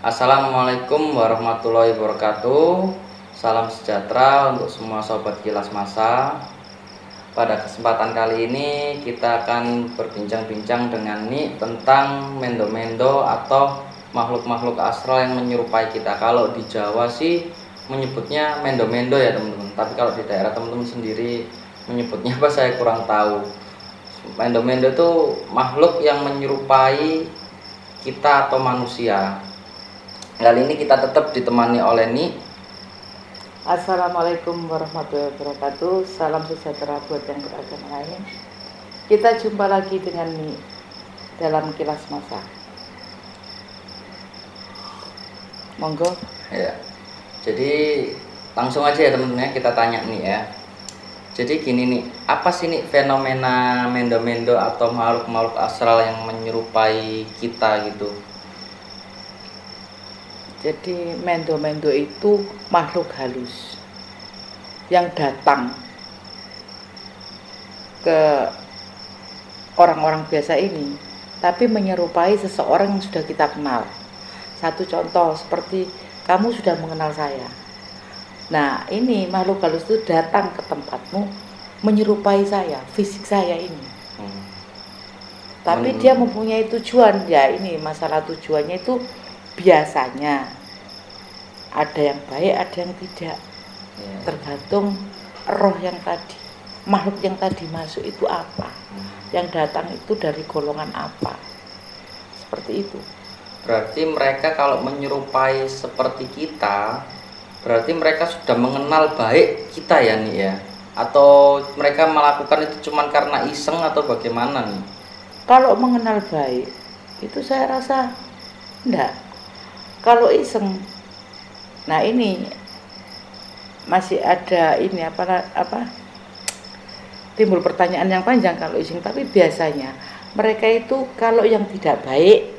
Assalamualaikum warahmatullahi wabarakatuh. Salam sejahtera untuk semua sobat Kilas Masa. Pada kesempatan kali ini kita akan berbincang-bincang dengan Ni tentang mendo-mendo atau makhluk-makhluk astral yang menyerupai kita. Kalau di Jawa sih menyebutnya mendo-mendo ya teman-teman. Tapi kalau di daerah teman-teman sendiri menyebutnya apa saya kurang tahu. Mendo-mendo itu makhluk yang menyerupai kita atau manusia. Kali ini kita tetap ditemani oleh Ni. Assalamualaikum warahmatullahi wabarakatuh. Salam sejahtera buat yang beragama lain. Kita jumpa lagi dengan Ni dalam Kilas Masa. Monggo. Ya. Jadi langsung aja ya teman-teman ya, kita tanya nih ya. Jadi gini nih, apa sih nih fenomena mendo-mendo atau makhluk-makhluk astral yang menyerupai kita gitu? Jadi mendo-mendo itu makhluk halus yang datang ke orang-orang biasa ini, tapi menyerupai seseorang yang sudah kita kenal. Satu contoh seperti kamu sudah mengenal saya. Nah, ini makhluk halus itu datang ke tempatmu menyerupai saya, fisik saya ini. Tapi dia mempunyai tujuan. Ya, ini masalah tujuannya itu biasanya ada yang baik, ada yang tidak. Tergantung roh yang tadi, makhluk yang tadi masuk itu apa, yang datang itu dari golongan apa, seperti itu. Berarti mereka kalau menyerupai seperti kita, berarti mereka sudah mengenal baik kita ya nih ya? Atau mereka melakukan itu cuma karena iseng atau bagaimana nih? Kalau mengenal baik itu saya rasa enggak. Kalau iseng, nah ini masih ada ini apa timbul pertanyaan yang panjang kalau iseng. Tapi biasanya mereka itu kalau yang tidak baik,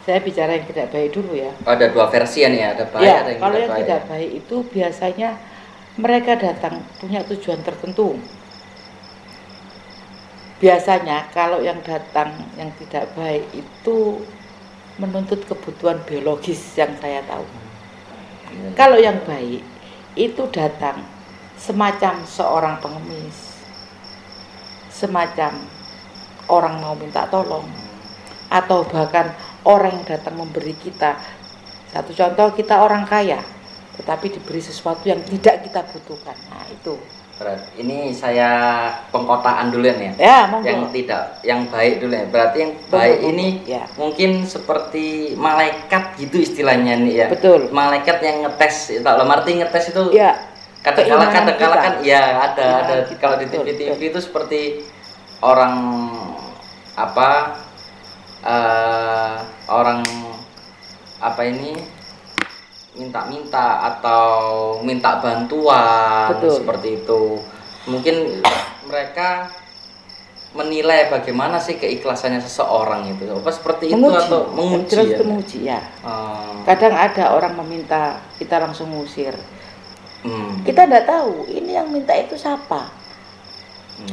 saya bicara yang tidak baik dulu ya. Ada dua versi ya nih, ada baik ya, ada yang kalau tidak yang baik. tidak baik itu biasanya mereka datang punya tujuan tertentu. Biasanya kalau yang datang yang tidak baik itu menuntut kebutuhan biologis yang saya tahu. Kalau yang baik itu datang semacam seorang pengemis, semacam orang mau minta tolong, atau bahkan orang yang datang memberi kita. Satu contoh, kita orang kaya tetapi diberi sesuatu yang tidak kita butuhkan. Nah itu. Ini saya pengkotaan dulu ya. Ya, monggo. Yang tidak, yang baik dulu ya. Berarti yang baik ini ya, mungkin seperti malaikat gitu istilahnya nih ya. Betul. Malaikat yang ngetes, dalam arti ngetes itu ya, kadang-kala kan ya ada kita, kalau di TV itu seperti orang apa orang apa ini minta-minta atau minta bantuan. Betul. Seperti itu. Mungkin mereka menilai bagaimana sih keikhlasannya seseorang itu. Apa seperti menguji, itu atau menguji ya? Itu menguji ya. Kadang ada orang meminta, kita langsung ngusir. Kita tidak tahu ini yang minta itu siapa.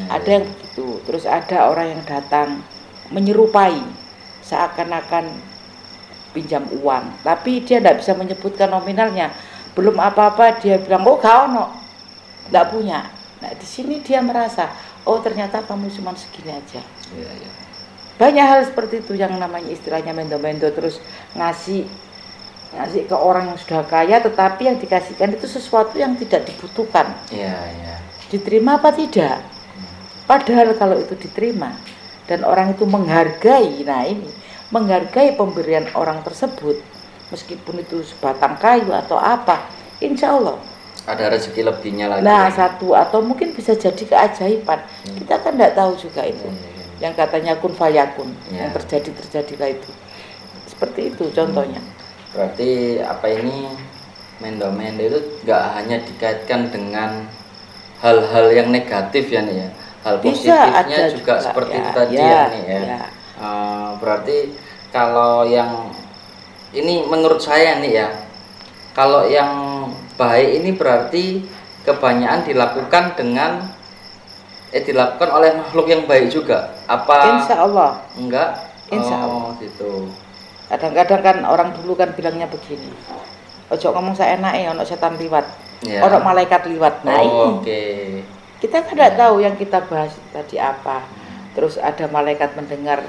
Ada yang begitu. Terus ada orang yang datang menyerupai seakan-akan pinjam uang, tapi dia tidak bisa menyebutkan nominalnya. Belum apa-apa dia bilang, oh kau no, tidak punya. Nah di sini dia merasa, oh ternyata kamu cuma segini aja. Ya. Banyak hal seperti itu yang namanya istilahnya mendo-mendo, terus ngasih ke orang yang sudah kaya, tetapi yang dikasihkan itu sesuatu yang tidak dibutuhkan. Ya. Diterima apa tidak? Padahal kalau itu diterima dan orang itu menghargai, nah ini menghargai pemberian orang tersebut, meskipun itu sebatang kayu atau apa, insya Allah ada rezeki lebihnya lagi. Nah satu atau mungkin bisa jadi keajaiban. Kita kan tidak tahu juga itu. Yang katanya kun fayakun, yang terjadilah itu. Seperti itu contohnya. Berarti apa ini mendo-mendo itu nggak hanya dikaitkan dengan hal-hal yang negatif ya nih ya. Hal positifnya juga seperti itu tadi ya nih ya. Berarti kalau yang ini menurut saya nih ya, kalau yang baik ini berarti kebanyakan dilakukan dilakukan oleh makhluk yang baik juga. Apa? Insya Allah. Enggak? Insya Allah. Gitu. Kadang-kadang kan orang dulu kan bilangnya begini, ojo ngomong seenake ono setan liwat, Ya. ono malaikat liwat. Nah Oke. Kita kan tidak tahu yang kita bahas tadi apa. Terus ada malaikat mendengar,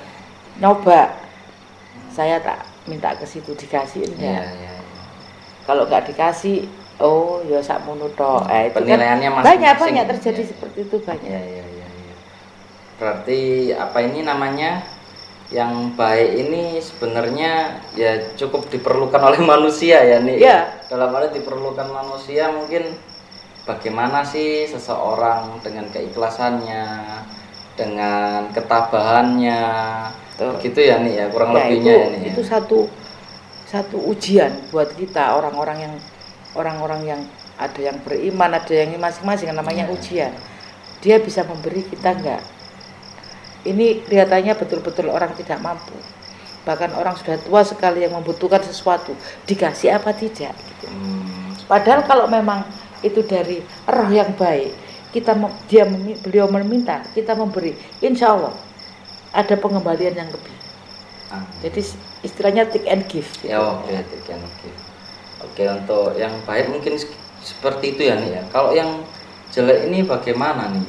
nyoba, saya tak minta ke situ dikasih enggak. Ya. Kalau nggak dikasih, oh ya sakmono tok. Penilaiannya kan masing-masing. banyak terjadi seperti itu banyak. Ya. Berarti apa ini namanya? Yang baik ini sebenarnya ya cukup diperlukan oleh manusia ya nih. Ya. Dalam arti diperlukan manusia, mungkin bagaimana sih seseorang dengan keikhlasannya, dengan ketabahannya, begitu ya nih ya, kurang lebihnya itu, ya nih. Itu satu ujian buat kita orang-orang yang ada yang beriman, ada yang masing-masing namanya ujian. Dia bisa memberi, kita enggak. Ini kelihatannya betul-betul orang tidak mampu. Bahkan orang sudah tua sekali yang membutuhkan sesuatu, dikasih apa tidak gitu. Padahal kalau memang itu dari roh yang baik, beliau meminta, kita memberi, insya Allah ada pengembalian yang lebih. Jadi istilahnya take and give gitu. Ya, oke, take and give. Oke, untuk yang baik mungkin seperti itu ya nih ya. Kalau yang jelek ini bagaimana nih?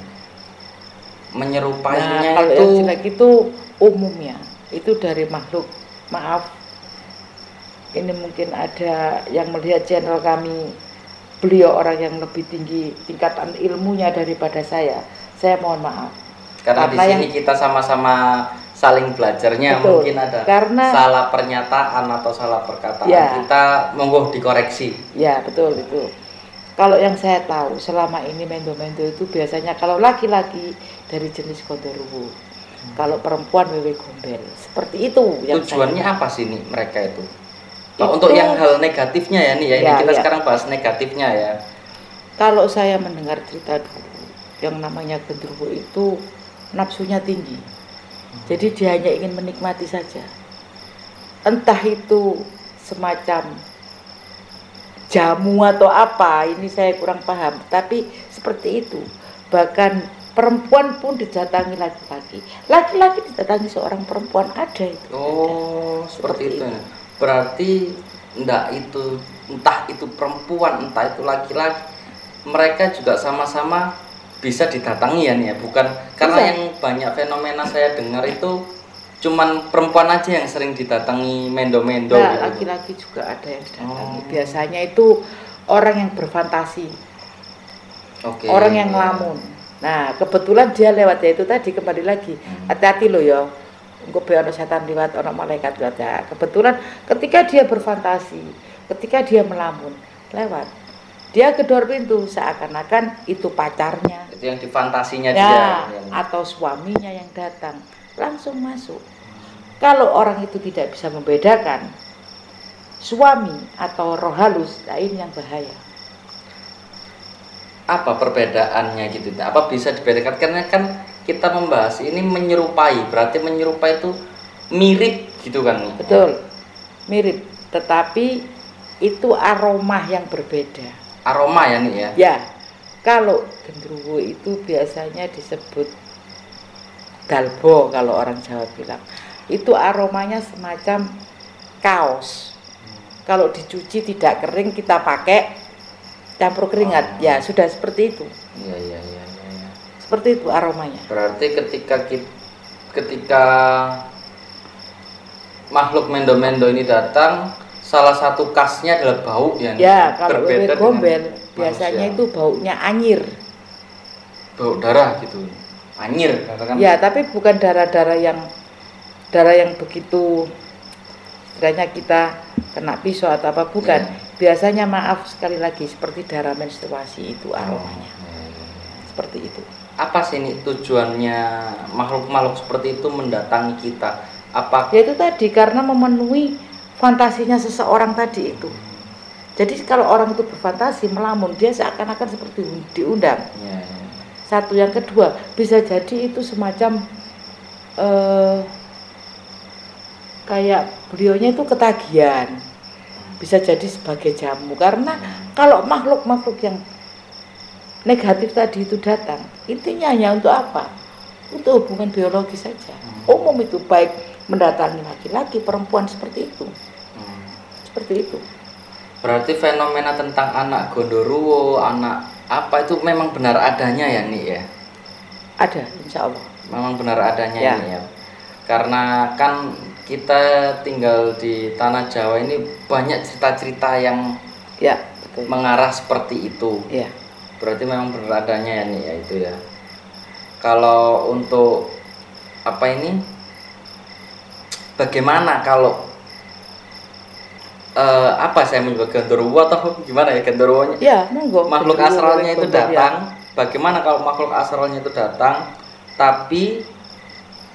Menyerupainya kalau itu yang jelek itu umumnya itu dari makhluk. Maaf, ini mungkin ada yang melihat channel kami, beliau orang yang lebih tinggi tingkatan ilmunya daripada saya mohon maaf karena di sini kita sama-sama saling belajarnya. Betul, mungkin ada salah pernyataan atau salah perkataan ya, kita monggo dikoreksi ya. Betul itu. Kalau yang saya tahu selama ini mendo-mendo itu biasanya kalau laki-laki dari jenis gondoruwo, kalau perempuan wewe gombel. Seperti itu. Tujuannya apa sih nih mereka itu? Untuk yang hal negatifnya ya nih ya, ini kita sekarang bahas negatifnya ya. Kalau saya mendengar cerita dulu, yang namanya gondoruwo itu nafsunya tinggi. Jadi dia hanya ingin menikmati saja. Entah itu semacam jamu atau apa, ini saya kurang paham, tapi seperti itu. Bahkan perempuan pun didatangi laki-laki didatangi seorang perempuan, ada itu. Oh, seperti itu. Berarti entah itu perempuan, entah itu laki-laki, mereka juga sama-sama bisa didatangi ya nih ya, bukan karena yang banyak fenomena saya dengar itu cuman perempuan aja yang sering didatangi mendo-mendo. Nah, gitu. Laki-laki juga ada yang didatangi. Biasanya itu orang yang berfantasi, orang yang ngelamun. Nah, kebetulan dia lewat, ya itu tadi kembali lagi, hati-hati loh ya. Engko be ono setan liwat, ono malaikat liwat ya. Kebetulan ketika dia berfantasi, ketika dia melamun, lewat. Dia gedor pintu seakan-akan itu pacarnya. Itu yang difantasinya dia. Atau suaminya yang datang, langsung masuk. Kalau orang itu tidak bisa membedakan suami atau roh halus, nah ini yang bahaya. Apa perbedaannya gitu? Apa bisa dibedakan? Karena kan kita membahas ini menyerupai, berarti menyerupai itu mirip gitu kan? Betul, mirip, tetapi itu aroma yang berbeda. Aroma ya nih ya? Ya, kalau gendruwo itu biasanya disebut dalbo kalau orang Jawa bilang. Itu aromanya semacam kaos. Kalau dicuci tidak kering, kita pakai campur keringat, ya sudah seperti itu. Iya. Seperti itu aromanya. Berarti ketika makhluk mendo-mendo ini datang, salah satu khasnya adalah bau yang kalau wewe gombel biasanya itu baunya anyir. Bau darah gitu. Anyir katakan. Ya, tapi bukan darah yang begitu istilahnya kita kena pisau atau apa, bukan. Biasanya maaf sekali lagi seperti darah menstruasi itu aromanya. Seperti itu. Apa sih ini tujuannya makhluk-makhluk seperti itu mendatangi kita? Apa? Ya itu tadi karena memenuhi fantasinya seseorang tadi itu. Jadi kalau orang itu berfantasi melamun, dia seakan-akan seperti diundang. Satu, yang kedua bisa jadi itu semacam kayak beliaunya itu ketagihan, bisa jadi sebagai jamu. Karena kalau makhluk-makhluk yang negatif tadi itu datang, intinya hanya untuk apa? Untuk hubungan biologis saja. Umum itu, baik mendatangi laki-laki, perempuan seperti itu. Seperti itu. Berarti fenomena tentang anak gondoruo, anak apa itu memang benar adanya ya nih ya? Ada, insya Allah. Memang benar adanya Ya. ini ya. Karena kan kita tinggal di tanah Jawa ini banyak cerita-cerita yang Ya, betul. mengarah seperti itu. Ya. Berarti memang benar adanya ya nih ya itu ya. Kalau untuk apa ini? Bagaimana kalau apa saya menyebut genderuwo atau gimana ya genderuwonya? Ya, monggo. Makhluk Genderuwo, astralnya itu ya. datang. Bagaimana kalau makhluk astralnya itu datang, tapi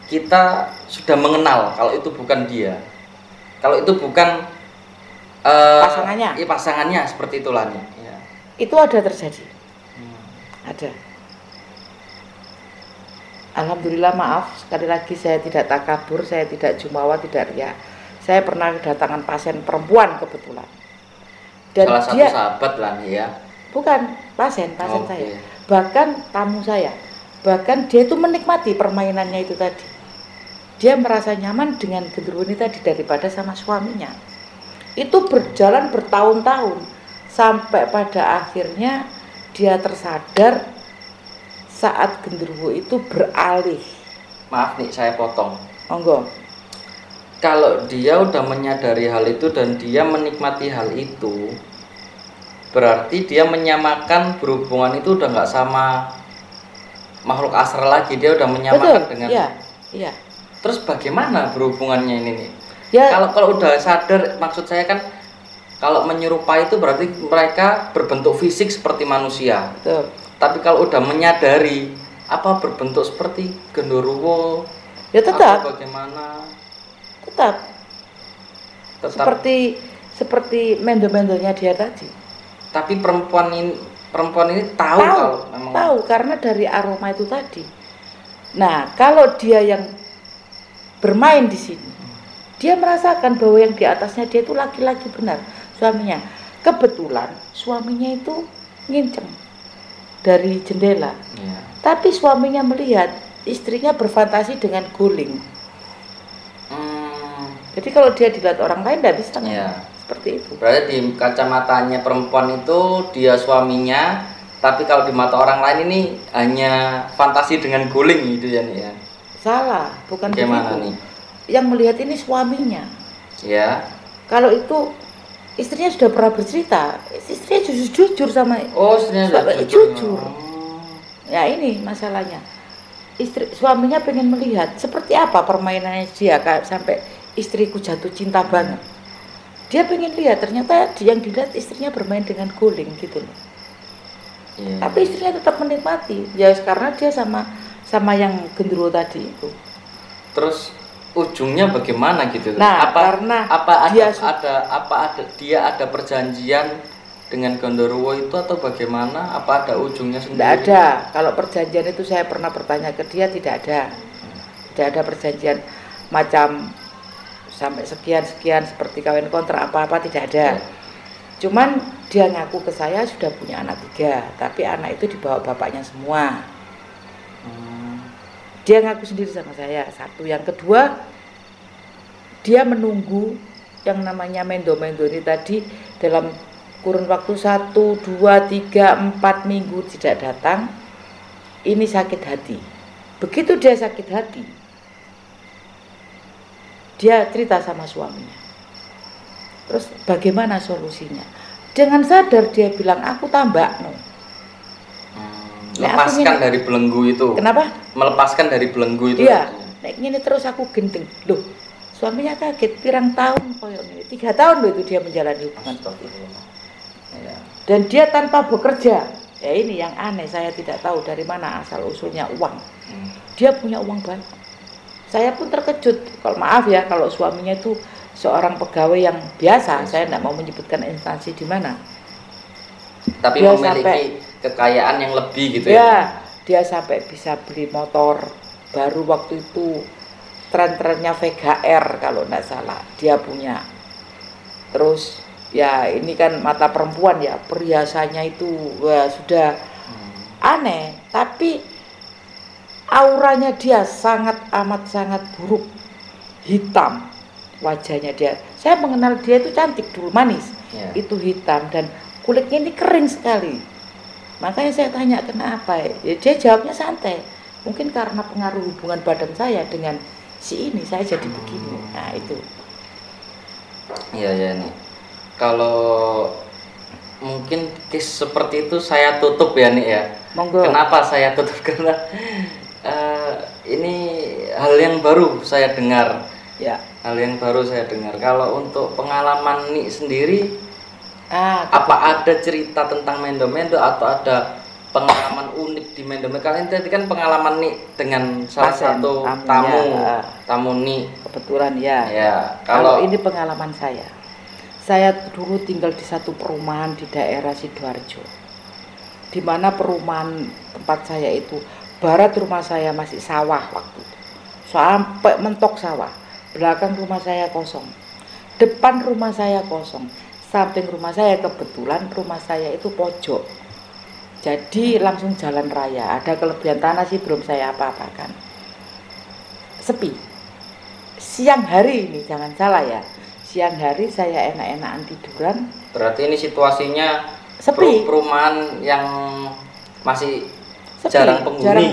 kita sudah mengenal kalau itu bukan dia, kalau itu bukan pasangannya. Iya pasangannya seperti itulah nih. Ya. Itu ada terjadi. Ada. Alhamdulillah, maaf sekali lagi saya tidak takabur, saya tidak jumawa, tidak riya. Saya pernah kedatangan pasien perempuan kebetulan. Dan Salah satu dia, sahabat lah nih ya. bukan pasien Oke. saya. Bahkan tamu saya. Bahkan dia itu menikmati permainannya itu tadi. Dia merasa nyaman dengan genderuwo ini tadi daripada sama suaminya. Itu berjalan bertahun-tahun sampai pada akhirnya dia tersadar saat genderuwo itu beralih. Maaf nih saya potong. Monggo. Kalau dia udah menyadari hal itu dan dia menikmati hal itu, berarti dia menyamakan berhubungan itu udah nggak sama makhluk astral lagi, dia udah menyamakan. Betul, dengan. Iya. Terus bagaimana berhubungannya ini nih? Ya. Kalau udah sadar, maksud saya kan kalau menyerupai itu berarti mereka berbentuk fisik seperti manusia. Betul. Tapi kalau udah menyadari apa berbentuk seperti genderuwo, ya tetap. atau bagaimana? Tetap. Seperti mendo-mendonya dia tadi. Tapi perempuan ini tahu kalau memang tahu karena dari aroma itu tadi. Nah, kalau dia yang bermain di sini, dia merasakan bahwa yang di atasnya dia itu laki-laki benar, suaminya. Kebetulan suaminya itu nginceng dari jendela. Ya. Tapi suaminya melihat istrinya berfantasi dengan guling. Jadi kalau dia dilihat orang lain tidak bisa. Ya. Seperti itu. Berarti di kacamatanya perempuan itu dia suaminya, tapi kalau di mata orang lain ini hanya fantasi dengan guling gitu ya nih ya. Salah, bukan bagaimana begitu. Nih? Yang melihat ini suaminya. Ya. Kalau itu istrinya sudah pernah bercerita, istrinya jujur sama. Oh, istrinya jujur. Ya ini masalahnya. Suaminya pengen melihat seperti apa permainannya dia sampai istriku jatuh cinta banget. Dia pengen lihat, ternyata yang dilihat istrinya bermain dengan guling gitu loh. Yeah. Tapi istrinya tetap menikmati, ya karena dia sama yang genderuwo tadi itu. Terus ujungnya bagaimana gitu? Nah, karena dia ada perjanjian dengan genderuwo itu atau bagaimana? Apa ada ujungnya sendiri? Tidak ada. Kalau perjanjian itu saya pernah bertanya ke dia, tidak ada. Tidak ada perjanjian macam sampai sekian seperti kawin kontrak apa-apa, tidak ada. Cuman dia ngaku ke saya sudah punya anak 3, tapi anak itu dibawa bapaknya semua. Dia ngaku sendiri sama saya. Satu, yang kedua, dia menunggu yang namanya mendo-mendo ini tadi dalam kurun waktu 1, 2, 3, 4 minggu tidak datang. Ini sakit hati. Begitu dia sakit hati, dia cerita sama suaminya. Terus bagaimana solusinya? Dengan sadar dia bilang, aku tambah no. Lepaskan dari belenggu itu. Kenapa? Melepaskan dari belenggu itu. Iya. Nek ngene terus aku gendeng. Loh, suaminya kaget, pirang tahun koyo ngene. 3 tahun loh itu dia menjalani hubungan seperti itu. Ya. Dan dia tanpa bekerja. Ya ini yang aneh, saya tidak tahu dari mana asal usulnya uang. Dia punya uang banyak. Saya pun terkejut. Kalau maaf ya, kalau suaminya itu seorang pegawai yang biasa, saya tidak mau menyebutkan instansi di mana. Tapi dia memiliki kekayaan yang lebih gitu ya. Dia sampai bisa beli motor baru waktu itu, tren-trennya Vega R kalau tidak salah, dia punya. Terus ya ini kan mata perempuan ya, perhiasannya itu sudah aneh, tapi auranya dia sangat amat sangat buruk. hitam wajahnya dia. Saya mengenal dia itu cantik dulu, manis. Itu hitam dan kulitnya ini kering sekali. Makanya saya tanya kenapa ya, dia jawabnya santai. Mungkin karena pengaruh hubungan badan saya dengan si ini saya jadi begini. Nah itu. Iya nih. Kalau mungkin case seperti itu saya tutup ya nih ya. Monggo. Kenapa saya tutup? Karena ini hal yang baru saya dengar. Ya. Hal yang baru saya dengar. Kalau untuk pengalaman nih sendiri, apa ada cerita tentang mendo-mendo atau ada pengalaman unik di mendo-mendo? Kalian tadi kan pengalaman nih dengan salah satu tamu nih. Kebetulan ya. Ya. Kalau ini pengalaman saya. Saya dulu tinggal di satu perumahan di daerah Sidoarjo. Di mana perumahan tempat saya itu barat rumah saya masih sawah waktu itu. Sampai mentok sawah. Belakang rumah saya kosong. Depan rumah saya kosong. Samping rumah saya kebetulan rumah saya itu pojok. Jadi langsung jalan raya. Ada kelebihan tanah sih belum saya apa-apakan. Sepi. Siang hari ini jangan salah ya. Siang hari saya enak-enakan tiduran. Berarti ini situasinya sepi. Perumahan yang masih sepi. Jarang penghuni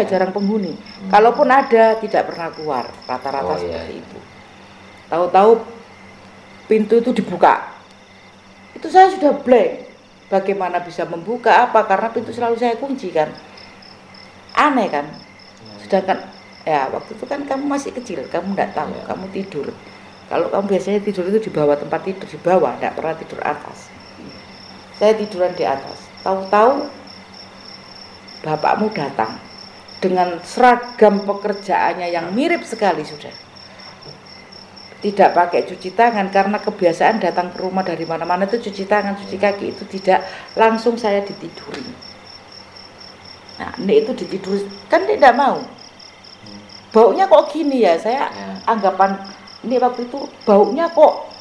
jarang penghuni. Kalaupun ada tidak pernah keluar, rata-rata seperti itu. Tahu-tahu pintu itu dibuka. Itu saya sudah blank. Bagaimana bisa membuka apa? Karena pintu selalu saya kunci kan. Aneh kan. Sedangkan ya waktu itu kan kamu masih kecil, kamu enggak tahu, kamu tidur. Kalau kamu biasanya tidur itu di bawah tempat tidur, di bawah, enggak pernah tidur atas. Saya tiduran di atas. Tahu-tahu bapakmu datang dengan seragam pekerjaannya yang mirip sekali sudah. Tidak pakai cuci tangan karena kebiasaan datang ke rumah dari mana-mana itu cuci tangan, cuci kaki itu tidak, langsung saya ditiduri. Nah, ini itu ditiduri kan tidak mau. Baunya kok gini ya? Saya anggapan ini waktu itu baunya kok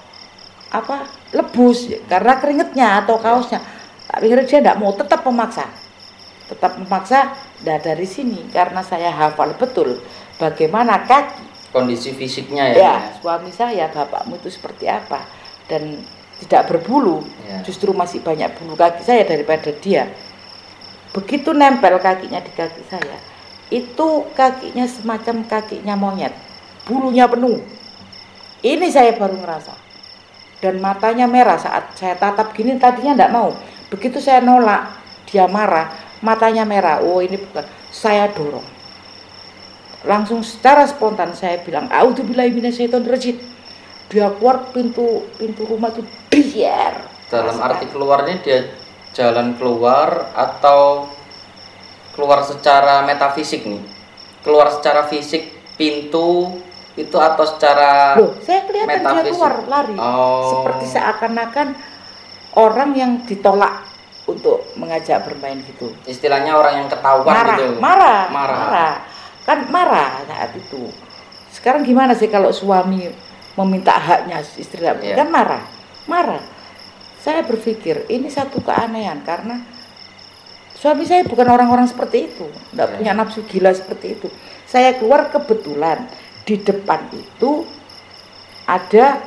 lebus karena keringetnya atau kaosnya. Tak pikir dia tidak mau, tetap memaksa. Nah dari sini karena saya hafal betul bagaimana kondisi fisiknya suami saya, bapakmu itu seperti apa dan tidak berbulu, justru masih banyak bulu kaki saya daripada dia. Begitu nempel kakinya di kaki saya, itu kakinya semacam kakinya monyet, bulunya penuh. Ini saya baru ngerasa. Dan matanya merah saat saya tatap gini, tadinya tidak mau. Begitu saya nolak, dia marah, matanya merah. Oh ini bukan, saya dorong. Langsung secara spontan saya bilang, a'udzubillahi minasyaitonirrajim. Dia keluar pintu rumah itu biar. Dalam arti keluarnya dia jalan keluar atau keluar secara metafisik nih? Keluar secara fisik pintu itu atau secara saya kelihatan metafisik? Dia keluar lari. Seperti seakan-akan orang yang ditolak untuk mengajak bermain gitu. Istilahnya orang yang ketahuan gitu. Marah. Kan marah saat itu. Sekarang gimana sih kalau suami meminta haknya istri kan marah. Saya berpikir ini satu keanehan karena suami saya bukan orang-orang seperti itu, enggak punya nafsu gila seperti itu. Saya keluar kebetulan di depan itu ada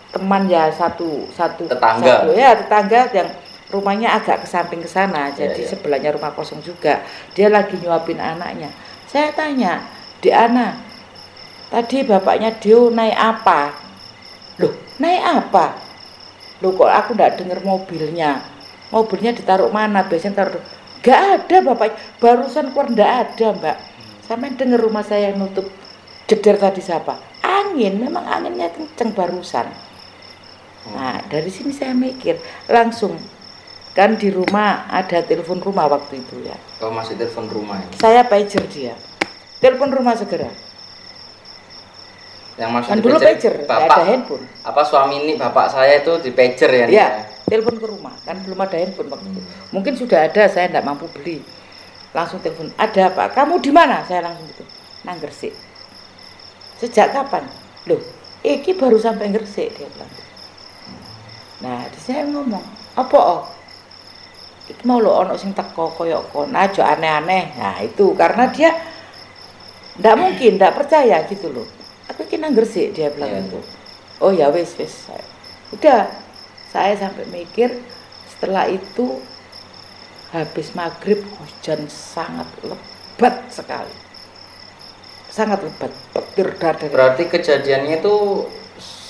teman satu tetangga yang rumahnya agak ke samping ke sana, jadi sebelahnya rumah kosong juga. Dia lagi nyuapin anaknya. Saya tanya, "Diana, tadi bapaknya Dio naik apa?" "Loh, naik apa?" "Loh kok aku enggak dengar mobilnya. Mobilnya ditaruh mana? Biasanya taruh." "Enggak ada bapak, barusan keluar enggak ada, Mbak." Sampai dengar rumah saya nutup jeder tadi siapa? Angin, memang anginnya kenceng barusan. Nah, dari sini saya mikir, langsung kan di rumah ada telepon rumah waktu itu ya. Oh, masih telepon rumah ya? Saya pager dia. Telepon rumah segera. Yang maksud kan dulu pager, ada handphone. Apa suami ini bapak saya itu di pager ya? Iya, telepon ke rumah, kan belum ada handphone waktu itu. Mungkin sudah ada, saya enggak mampu beli. Langsung telepon, "Ada apa? Kamu di mana?" Saya langsung gitu. "Nang Gresik." "Sejak kapan?" "Loh, iki baru sampai Gresik," dia bilang. Nah, di saya ngomong, "Apa itu mau lo ono sing teko koyo kon aja aneh-aneh." Nah, itu karena dia ndak mungkin, ndak percaya gitu loh. aku kena Gresik, dia bilang itu. Oh ya wis. Udah, saya sampai mikir setelah itu habis maghrib hujan sangat lebat sekali. Sangat lebat, petir dari. Berarti kejadiannya itu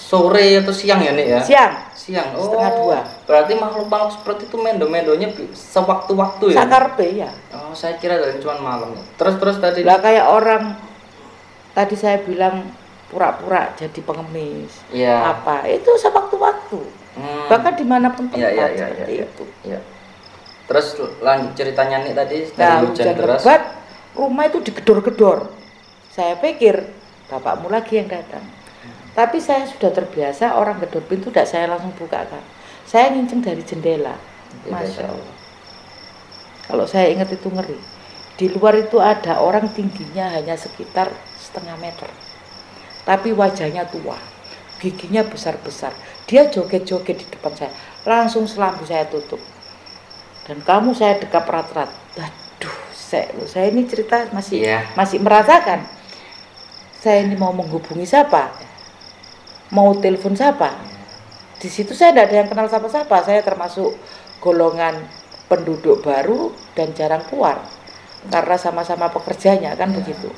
sore atau siang ya Nik ya? Siang. Oh, setengah 2. Berarti makhluk seperti itu mendo-mendonya sewaktu-waktu ya? Sakarpe ya. Oh, saya kira dari cuma malam. Terus tadi. Lah kayak orang tadi saya bilang pura-pura jadi pengemis. Iya. Apa? Itu sewaktu-waktu. Bahkan dimanapun tempat seperti itu. Iya. Terus lanjut ceritanya Nik tadi dari hujan deras. Lebat, rumah itu digedor-gedor. Saya pikir bapakmu lagi yang datang. Tapi saya sudah terbiasa orang gedor pintu, tidak saya langsung bukakan. Saya nginceng dari jendela. Masya Allah. Kalau saya ingat itu ngeri. Di luar itu ada orang tingginya hanya sekitar setengah meter. Tapi wajahnya tua, giginya besar-besar. Dia joget-joget di depan saya. Langsung selambu saya tutup. Dan kamu saya dekap erat-erat. Aduh, saya ini cerita masih merasakan. Saya ini mau menghubungi siapa? Mau telepon siapa? Di situ saya tidak ada yang kenal siapa-siapa. Saya termasuk golongan penduduk baru dan jarang keluar karena sama-sama pekerjanya kan begitu.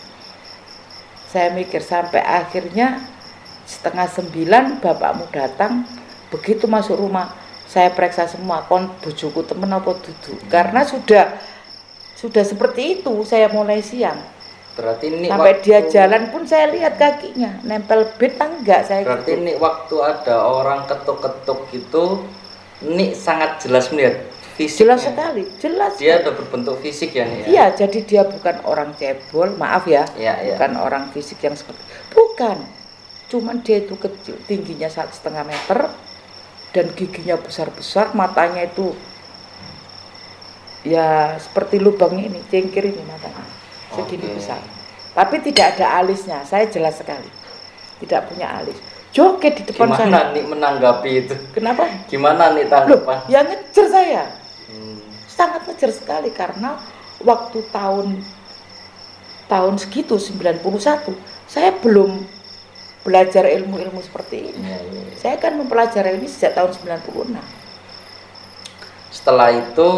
Saya mikir sampai akhirnya 8:30 bapakmu datang. Begitu masuk rumah saya periksa semua, kon bujuku temen apa duduk. Karena sudah seperti itu saya mulai siang. Berarti ini sampai dia jalan pun saya lihat kakinya nempel bed enggak saya. Berarti gitu. Ini waktu ada orang ketuk-ketuk gitu, ini sangat jelas melihat fisiknya. Jelas sekali, jelas. Dia udah berbentuk fisik ya nih. Iya, jadi dia bukan orang cebol, maaf ya. Bukan orang fisik yang seperti. Bukan. Cuman dia itu kecil, tingginya 1,5 meter dan giginya besar-besar, matanya itu ya seperti lubang ini, cengkir ini matanya. Segini besar. Tapi tidak ada alisnya, saya jelas sekali. Tidak punya alis. Joget di depan saya. Gimana nih menanggapi itu? Kenapa? Gimana nih tanggapan? Ya ngejar saya. Sangat ngejar sekali karena waktu tahun segitu 91 saya belum belajar ilmu-ilmu seperti ini. Saya kan mempelajari ini sejak tahun 96. Setelah itu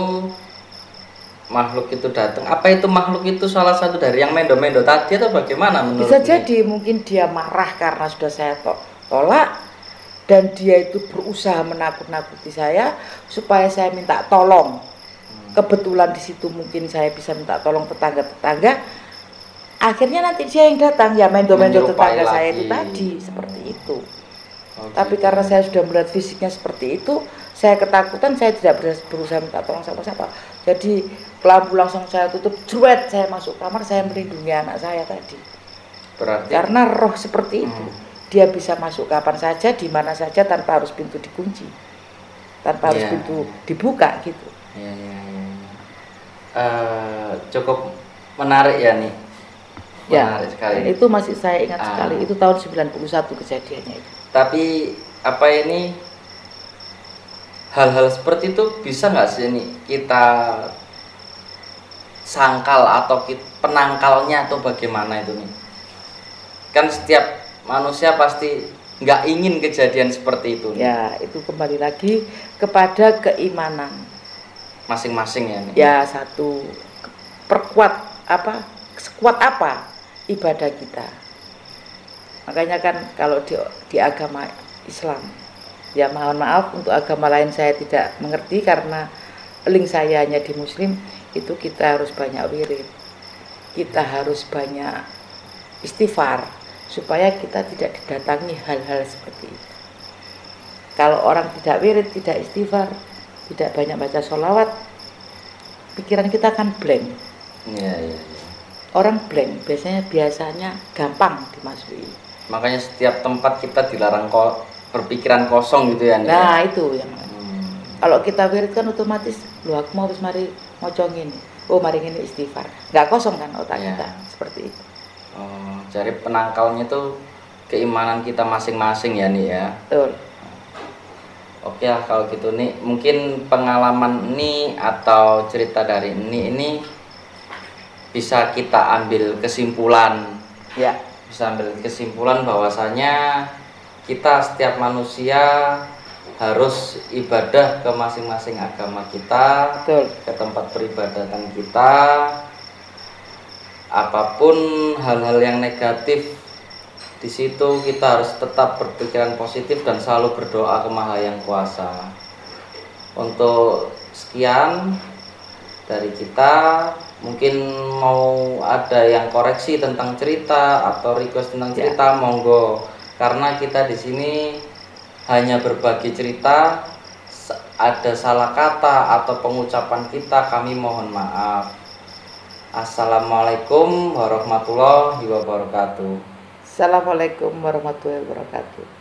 makhluk itu datang. Apa itu makhluk itu salah satu dari yang mendo-mendo tadi atau bagaimana menurut? Bisa jadi mungkin dia marah karena sudah saya tolak dan dia itu berusaha menakut-nakuti saya supaya saya minta tolong. Kebetulan di situ mungkin saya bisa minta tolong tetangga-tetangga. Akhirnya nanti dia yang datang ya mendo-mendo tetangga saya itu tadi seperti itu. Tapi karena saya sudah melihat fisiknya seperti itu, saya ketakutan, saya tidak berusaha minta tolong siapa-siapa. Jadi lampu langsung saya tutup, jeruet, saya masuk kamar, saya melindungi anak saya tadi. Berarti karena roh seperti itu, dia bisa masuk kapan saja, di mana saja tanpa harus pintu dikunci, tanpa harus pintu dibuka gitu. Cukup menarik ya nih. Menarik sekali. Itu masih saya ingat sekali. Itu tahun 91 kejadiannya itu. Tapi apa ini hal-hal seperti itu bisa nggak sih ini kita sangkal atau penangkalnya atau bagaimana itu nih? Kan setiap manusia pasti nggak ingin kejadian seperti itu. Ya, itu kembali lagi kepada keimanan masing-masing ya nih. Ya, satu sekuat apa ibadah kita. Makanya kan kalau di agama Islam, ya mohon maaf untuk agama lain saya tidak mengerti karena link saya hanya di Muslim, itu kita harus banyak wirid, kita harus banyak istighfar supaya kita tidak didatangi hal-hal seperti itu. Kalau orang tidak wirid, tidak istighfar, tidak banyak baca sholawat, pikiran kita akan blank. Orang blank biasanya gampang dimasuki. Makanya setiap tempat kita dilarang berpikiran kosong gitu ya. Nah itu yang kalau kita wirid kan otomatis, lu aku mau mari mocong ini, mari ini istighfar, nggak kosong kan otak kita seperti itu. Jadi penangkalnya itu keimanan kita masing-masing ya nih ya. Betul. Oke lah kalau gitu nih, mungkin pengalaman ini atau cerita dari ini bisa kita ambil kesimpulan bisa ambil kesimpulan bahwasanya kita setiap manusia harus ibadah ke masing-masing agama kita. Betul. Ke tempat peribadatan kita. Apapun hal-hal yang negatif di situ kita harus tetap berpikiran positif dan selalu berdoa ke Maha Yang Kuasa. Untuk sekian dari kita, mungkin mau ada yang koreksi tentang cerita atau request tentang cerita, monggo. Karena kita di sini hanya berbagi cerita, ada salah kata atau pengucapan kita, kami mohon maaf. Assalamualaikum warahmatullahi wabarakatuh. Assalamualaikum warahmatullahi wabarakatuh.